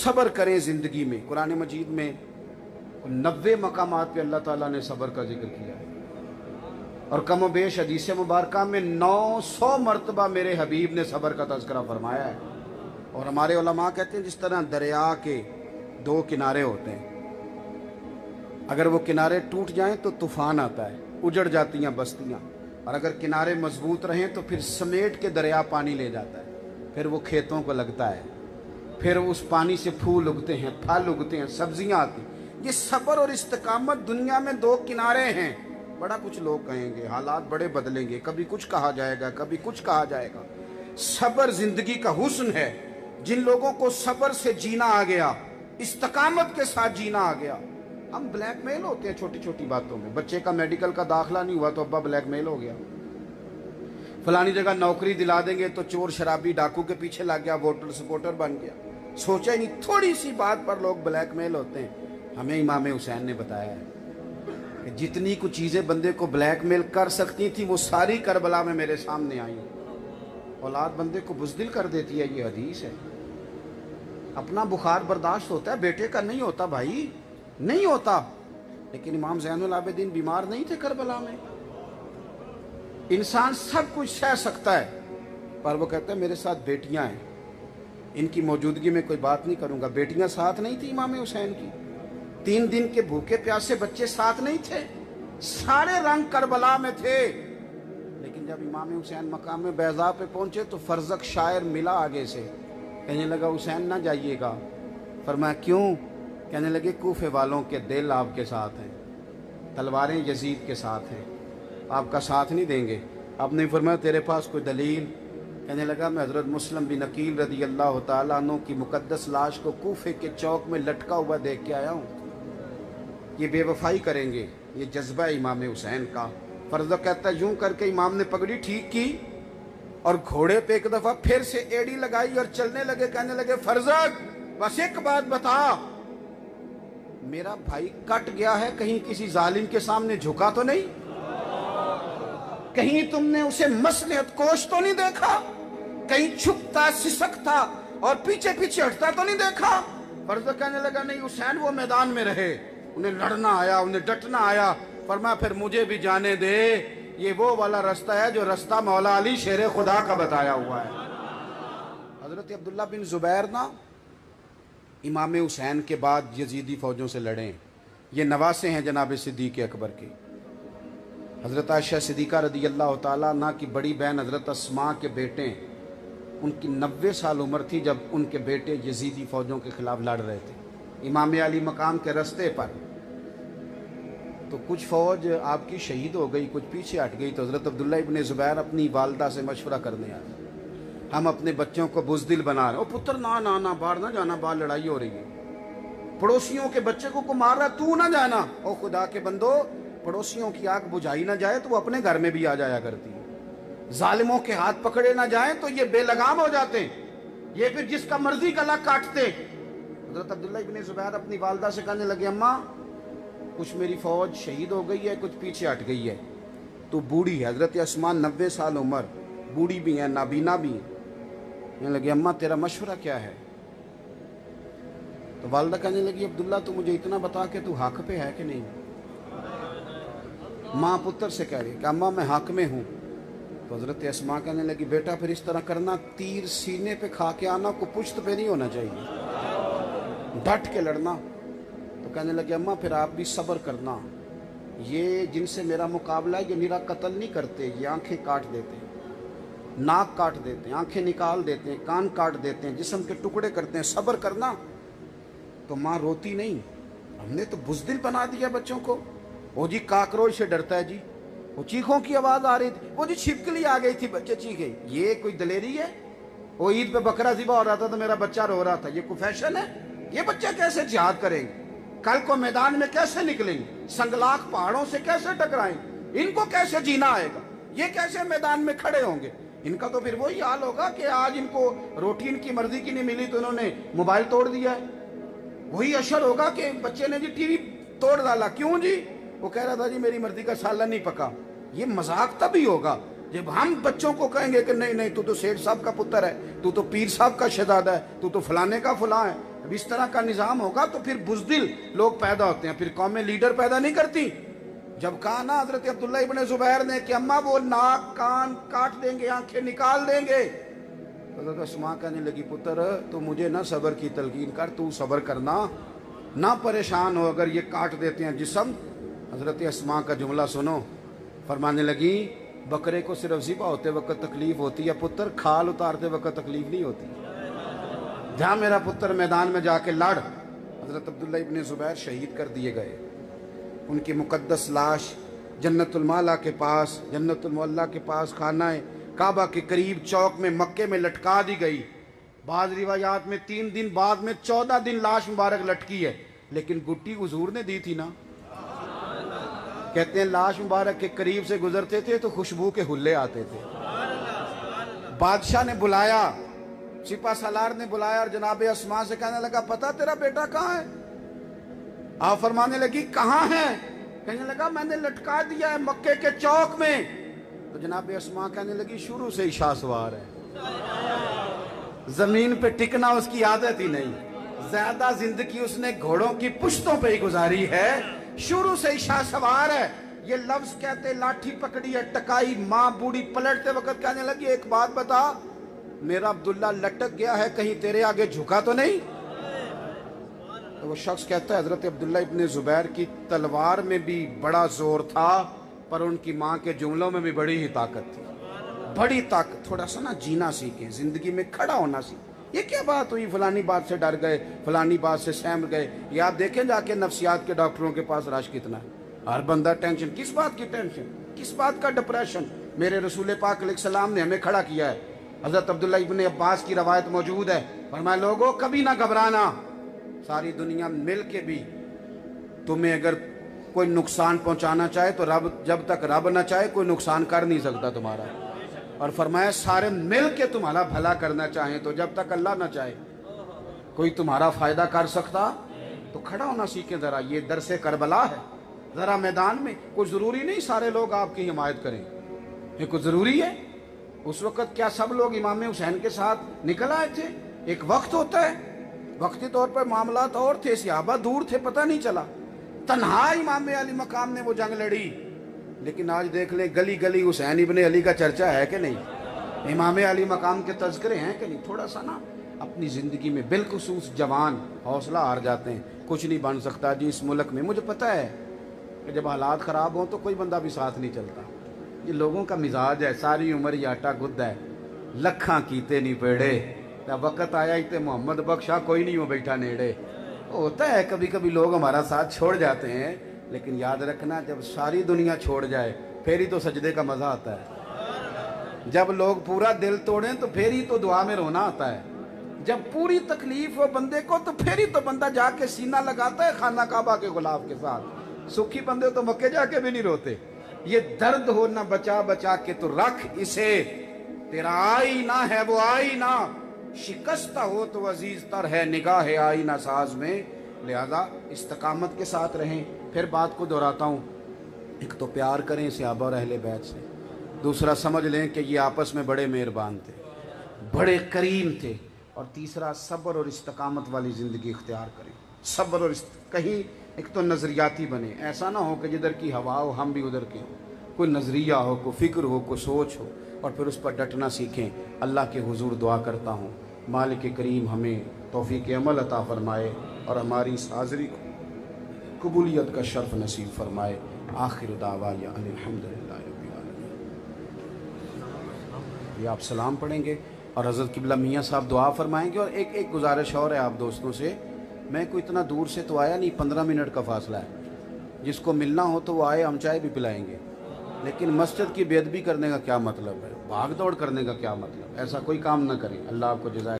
सब्र करें ज़िंदगी में। कुरान मजीद में 90 मकामात पे अल्लाह ताला ने सब्र का जिक्र किया है, और कम बेश हदीस मुबारका में 900 मरतबा मेरे हबीब ने सब्र का तज़किरा फरमाया है। और हमारे उलमा कहते हैं जिस तरह दरिया के 2 किनारे होते हैं, अगर वो किनारे टूट जाएं तो तूफ़ान आता है, उजड़ जाती हैं बस्तियाँ, और अगर किनारे मजबूत रहें तो फिर समेट के दरिया पानी ले जाता है, फिर वो खेतों को लगता है, फिर उस पानी से फूल उगते हैं, फल उगते हैं, सब्जियां आती। ये सब्र और इस्तिकामत दुनिया में 2 किनारे हैं। बड़ा कुछ लोग कहेंगे, हालात बड़े बदलेंगे, कभी कुछ कहा जाएगा, कभी कुछ कहा जाएगा। सब्र जिंदगी का हुस्न है। जिन लोगों को सब्र से जीना आ गया, इस्तिकामत के साथ जीना आ गया। हम ब्लैकमेल होते हैं छोटी छोटी बातों में। बच्चे का मेडिकल का दाखिला नहीं हुआ तो अब्बा ब्लैकमेल हो गया, फलानी जगह नौकरी दिला देंगे तो चोर शराबी डाकू के पीछे लग गया, वोटर सपोर्टर बन गया। सोचा ही नहीं, थोड़ी सी बात पर लोग ब्लैकमेल होते हैं। हमें इमाम हुसैन ने बताया है कि जितनी कुछ चीज़ें बंदे को ब्लैकमेल कर सकती थी वो सारी करबला में मेरे सामने आई। औलाद बंदे को बुज़दिल कर देती है, ये हदीस है। अपना बुखार बर्दाश्त होता है, बेटे का नहीं होता भाई, नहीं होता। लेकिन इमाम ज़ैनुल आबिदीन बीमार नहीं थे करबला में। इंसान सब कुछ सह सकता है, पर वो कहता है मेरे साथ बेटियां हैं, इनकी मौजूदगी में कोई बात नहीं करूंगा। बेटियां साथ नहीं थी इमाम हुसैन की, 3 दिन के भूखे प्यासे बच्चे साथ नहीं थे, सारे रंग करबला में थे। लेकिन जब इमाम हुसैन मकाम में बैज़ा पे पहुंचे तो फर्जक शायर मिला आगे से, कहने लगा हुसैन ना जाइएगा। फरमाया क्यों? कहने लगे कूफे वालों के दिल आपके साथ हैं, तलवारें यजीद के साथ हैं, आपका साथ नहीं देंगे। आपने फरमाया तेरे पास कोई दलील? कहने लगा मैं हज़रत मुस्लिम बिन अकील रदी अल्लाह तआला अन्हु की मुकद्दस लाश को कूफे के चौक में लटका हुआ देख के आया हूँ। ये बेवफाई करेंगे, ये जज्बा है इमाम हुसैन का। फर्ज़ कहता है यूं करके इमाम ने पगड़ी ठीक की और घोड़े पे एक दफ़ा फिर से एड़ी लगाई और चलने लगे। कहने लगे फर्जक बस एक बात बता, मेरा भाई कट गया है, कहीं किसी जालिम के सामने झुका तो नहीं? कहीं तुमने उसे मसलहत कोश तो नहीं देखा? कहीं छुपता सिसकता और पीछे पीछे हटता तो नहीं देखा? फर्जक कहने लगा नहीं हुसैन वो मैदान में रहे, उन्हें लड़ना आया, उन्हें डटना आया। फरमाया फिर मुझे भी जाने दे, ये वो वाला रास्ता है जो रास्ता मौला अली शेर खुदा का बताया हुआ है। हजरत अब्दुल्ला बिन जुबैर ना इमाम हुसैन के बाद यजीदी फौजों से लड़े। ये नवासे हैं जनाब सिद्दीक़ अकबर के। हज़रत आयशा सिद्दीक़ा रदी अल्लाह तआला अन्हा की बड़ी बहन हज़रत अस्मा के बेटे, उनकी 90 साल उम्र थी जब उनके बेटे यजीदी फ़ौजों के ख़िलाफ़ लड़ रहे थे इमाम अली मकाम के रास्ते पर। तो कुछ फ़ौज आपकी शहीद हो गई, कुछ पीछे हट गई। तो हज़रत अब्दुल्ला इब्न ज़ुबैर अपनी वालदा से मशवरा करने आए, हम अपने बच्चों को बुज़दिल बना रहे। ओ पुत्र ना ना ना बाहर ना जाना, बाहर लड़ाई हो रही है, पड़ोसियों के बच्चे को मार रहा, तू ना जाना। ओ खुदा के बंदो, पड़ोसियों की आग बुझाई ना जाए तो वो अपने घर में भी आ जाया करती है। जालिमों के हाथ पकड़े ना जाएं तो ये बेलगाम हो जाते हैं, ये फिर जिसका मर्जी गला काटते। हज़रत अब्दुल्ला इब्न ज़ुबैर अपनी वालदा से कहने लगे अम्मा कुछ मेरी फ़ौज शहीद हो गई है, कुछ पीछे हट गई है, तो बूढ़ी है। हज़रत अस्मा 90 साल उम्र, बूढ़ी भी है, नाबीना भी है। कहने लगे अम्मा तेरा मशवरा क्या है? तो वालदा कहने लगी अब्दुल्ला तू मुझे इतना बता कि तू हक पे है कि नहीं। माँ पुत्र से कह रही कि अम्मा मैं हक में हूँ। तो हज़रत अस्मा कहने लगी बेटा फिर इस तरह करना, तीर सीने पे खा के आना, को पुश्त पे नहीं होना चाहिए, डट के लड़ना। तो कहने लगे अम्मा फिर आप भी सब्र करना, ये जिनसे मेरा मुकाबला है ये निरा कत्ल नहीं करते, ये आंखें काट देते हैं, नाक काट देते हैं, आंखें निकाल देते हैं, कान काट देते हैं, जिस्म के टुकड़े करते हैं, सब्र करना। तो माँ रोती नहीं, हमने तो बुज़दिल बना दिया बच्चों को। वो जी काकरोच से डरता है जी, वो चीखों की आवाज़ आ रही थी, वो जी छिपकली आ गई थी, बच्चे चीखे। ये कोई दलेरी है? वो ईद पे बकरा ज़िबा हो रहा था तो मेरा बच्चा रो रहा था, ये कोई फैशन है? ये बच्चे कैसे जिहाद करेंगे? कल को मैदान में कैसे निकलेंगे? संगलाख पहाड़ों से कैसे टकराएंगे? इनको कैसे जीना आएगा? ये कैसे मैदान में खड़े होंगे? इनका तो फिर वही हाल होगा कि आज इनको रोटी इनकी मर्जी की नहीं मिली तो इन्होंने मोबाइल तोड़ दिया है। वही अशर होगा कि बच्चे ने जी टीवी तोड़ डाला, क्यों जी? वो कह रहा था जी मेरी मर्जी का सालन नहीं पका। ये मजाक तभी होगा जब हम बच्चों को कहेंगे कि नहीं नहीं तू तो सेठ साहब का पुत्र है, तू तो पीर साहब का शहजादा है, तू तो फलाने का फलां है। اب اس طرح کا نظام ہوگا تو پھر بزدل لوگ پیدا ہوتے ہیں، پھر قومیں لیڈر پیدا نہیں کرتی۔ جب کہا نا حضرت عبداللہ ابن زبیر نے کہ اماں وہ ناک کان کاٹ دیں گے، آنکھیں نکال دیں گے، حضرت اسماء کہنے لگی پتر تو مجھے نہ صبر کی تلقین کر، تو صبر کرنا، نہ پریشان ہو اگر یہ کاٹ دیتے ہیں جسم۔ حضرت اسماء کا جملہ سنو، فرمانے لگی بکرے کو صرف ذبح ہوتے وقت تکلیف ہوتی ہے، پتر کھال اتارتے وقت تکلیف نہیں ہوتی، جہاں میرا پتر میدان میں جا کے لڑ۔ حضرت عبداللہ ابن زبیر شہید کر دیے گئے، ان کی مقدس لاش جنت المعلا کے پاس، جنت المعلا کے پاس خانہ کعبہ کے قریب چوک میں مکے میں لٹکا دی گئی۔ بعض روایات میں 3 دن بعد میں 14 دن لاش مبارک لٹکی ہے، لیکن گٹی حضور نے دی تھی نا۔ کہتے ہیں لاش مبارک کے قریب سے گزرتے تھے تو خوشبو کے حلے آتے تھے۔ بادشاہ نے بلایا، سپہ سالار نے بلایا اور جناب اسماء سے کہنے لگا پتہ تیرا بیٹا کہاں ہے؟ آپ فرمانے لگی کہاں ہے؟ کہنے لگا میں نے لٹکا دیا ہے مکے کے چوک میں۔ تو جناب اسماء کہنے لگی شروع سے ہی شاہ سوار ہے، زمین پہ ٹکنا اس کی عادت ہی نہیں، زیادہ زندگی اس نے گھوڑوں کی پشتوں پہ ہی گزاری ہے، شروع سے ہی شاہ سوار ہے۔ یہ لفظ کہتے لاٹھی پکڑی ہے ٹکائی، ماں بوڑھی پلٹتے وقت کہنے لگی ایک بات بتا، میرا عبداللہ لٹک گیا ہے کہیں تیرے آگے جھکا تو نہیں؟ تو وہ شخص کہتا ہے حضرت عبداللہ ابن زبیر کی تلوار میں بھی بڑا زور تھا، پر ان کی ماں کے جملوں میں بھی بڑی ہی طاقت تھی، بڑی طاقت۔ تھوڑا سا نا جینا سیکھیں، زندگی میں کھڑا ہونا سیکھیں۔ یہ کیا بات ہوئی فلانی بات سے ڈر گئے، فلانی بات سے سہم گئے؟ یہ آپ دیکھیں جا کے نفسیات کے ڈاکٹروں کے پاس رش کتنا ہے، ہر بندہ ٹینشن، کس بات کی ٹینشن، کس بات کا ڈپریشن؟ میرے رسول پاک علیہ السلام نے ہمیں کھڑا کیا ہے۔ حضرت عبداللہ ابن عباس کی روایت موجود ہے، فرمایا لوگوں کبھی نہ گھبرانا، ساری دنیا مل کے بھی تمہیں اگر کوئی نقصان پہنچانا چاہے تو رب، جب تک رب نہ چاہے کوئی نقصان کر نہیں سکتا تمہارا، اور فرمایا سارے مل کے تمہارا بھلا کرنا چاہیں تو جب تک اللہ نہ چاہے کوئی تمہارا فائدہ کر سکتا۔ تو کھڑا ہونا سیکھیں ذرا، یہ درس کربلا ہے، ذرا میدان میں کوئی ضروری نہیں سارے لوگ آپ کی حمایت کریں، یہ کوئی ضروری ہے؟ اس وقت کیا سب لوگ امام حسین کے ساتھ نکل آئے تھے؟ ایک وقت ہوتا ہے، وقتی طور پر معاملات اور تھے، صحابہ دور تھے، پتہ نہیں چلا، تنہا امام علی مقام نے وہ جنگ لڑی۔ لیکن آج دیکھ لیں گلی گلی حسین ابن علی کا چرچا ہے کہ نہیں، امام علی مقام کے تذکرے ہیں کہ نہیں؟ تھوڑا سا نا اپنی زندگی میں بالخصوص جوان حوصلہ ہار جاتے ہیں، کچھ نہیں بن سکتا جی اس ملک میں۔ مجھے پتہ ہے کہ جب حالات خراب ہوں تو کوئی بندہ بھی ساتھ نہیں چلتا، یہ لوگوں کا مزاج ہے، ساری عمر یہ آٹا گد ہے، لکھاں کیتے نہیں پیڑے، وقت آیا ہی تے محمد بخشا کوئی نہیں ہو بیٹھا نیڑے۔ ہوتا ہے کبھی کبھی لوگ ہمارا ساتھ چھوڑ جاتے ہیں، لیکن یاد رکھنا جب ساری دنیا چھوڑ جائے پھر ہی تو سجدے کا مزہ آتا ہے، جب لوگ پورا دل توڑیں تو پھر ہی تو دعا میں رونا آتا ہے، جب پوری تکلیف ہو بندے کو تو پھر ہی تو بندہ جا کے سینہ لگاتا ہے خانہ کعبہ کے غلاف کے ساتھ۔ سکھی بندے تو مکے جا کے بھی نہیں روتے۔ یہ درد ہو نہ بچا بچا کے تو رکھ اسے، تیرا آئینہ ہے وہ آئینہ، شکستہ ہو تو عزیز تر ہے نگاہ آئینہ ساز میں۔ لہذا استقامت کے ساتھ رہیں۔ پھر بات کو دہراتا ہوں، ایک تو پیار کریں صحابہ اور اہل بیت سے، دوسرا سمجھ لیں کہ یہ آپس میں بڑے مہربان تھے، بڑے کریم تھے، اور تیسرا صبر اور استقامت والی زندگی اختیار کریں۔ صبر اور کہیں ایک تو نظریاتی بنے، ایسا نہ ہو کہ جدھر کی ہوا ہو ہم بھی ادھر کے ہوں، کوئی نظریہ ہو، کوئی فکر ہو، کوئی سوچ ہو، اور پھر اس پر ڈٹنا سیکھیں۔ اللہ کے حضور دعا کرتا ہوں مالک کریم ہمیں توفیق عمل عطا فرمائے اور ہماری اس حاضری کو قبولیت کا شرف نصیب فرمائے۔ آخر دعوانا ان الحمدللہ رب العالمین۔ یہ آپ سلام پڑھیں گے اور حضرت قبلہ میاں صاحب دعا فرمائیں گے۔ اور ایک گزارش اور ہے آپ دوستوں سے، میں کوئی اتنا دور سے تو آیا نہیں، 15 منٹ کا فاصلہ ہے، جس کو ملنا ہو تو وہ آئے، ہم چائے بھی پلائیں گے، لیکن مسجد کی بے ادبی کرنے کا کیا مطلب ہے، بھاگ دوڑ کرنے کا کیا مطلب، ایسا کوئی کام نہ کریں۔ اللہ آپ کو جزائے